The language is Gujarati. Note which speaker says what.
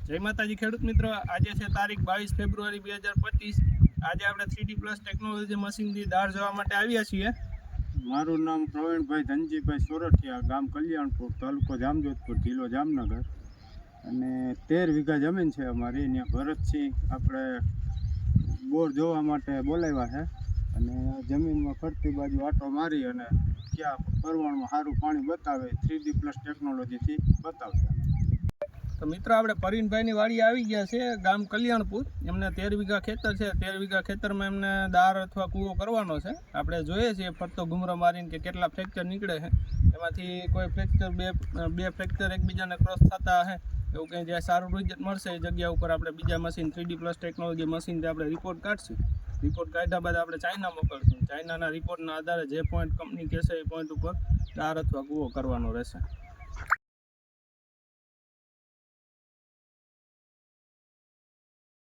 Speaker 1: જય માતાજી ખેડૂત મિત્રો, આજે છે તારીખ 22 ફેબ્રુઆરી 2025। આજે આપણે 3D પ્લસ ટેકનોલોજી મશીનથી દાળ જોવા માટે આવ્યા છીએ।
Speaker 2: મારું નામ પ્રવીણભાઈ ધનજીભાઈ સોરઠિયા, ગામ કલ્યાણપુર, તાલુકો જામજોધપુર, જિલ્લો જામનગર। અને 13 વીઘા જમીન છે અમારી। અહીંયા ભરતસિંહ આપણે બોર જોવા માટે બોલાવ્યા છે અને જમીનમાં ફરતી બાજુ આંટો મારી અને ક્યાં પરવાણમાં સારું પાણી બતાવે 3D પ્લસ ટેકનોલોજીથી બતાવતા।
Speaker 1: તો મિત્રો, આપણે પરવીનભાઈની વાડી આવી ગયા છે, ગામ કલ્યાણપુર। એમને 13 વીઘા ખેતર છે। 13 વીઘા ખેતરમાં એમને દાર અથવા કૂવો કરવાનો છે। આપણે જોઈએ છીએ ફરતો ઘૂમરો મારીને કે કેટલા ફ્રેક્ચર નીકળે છે, એમાંથી કોઈ ફ્રેક્ચર બે ફ્રેક્ચર એકબીજાને ક્રોસ થતા હશે, એવું કંઈ જ્યાં સારું રિઝલ્ટ મળશે એ જગ્યા ઉપર આપણે બીજા મશીન 3D પ્લસ ટેકનોલોજી મશીનથી આપણે રિપોર્ટ કાઢશું। રિપોર્ટ કાઢ્યા બાદ આપણે ચાઇના મોકલશું। ચાઇનાના રિપોર્ટના આધારે જે પોઈન્ટ કંપની કહેશે એ પોઈન્ટ ઉપર દાર અથવા કૂવો કરવાનો રહેશે।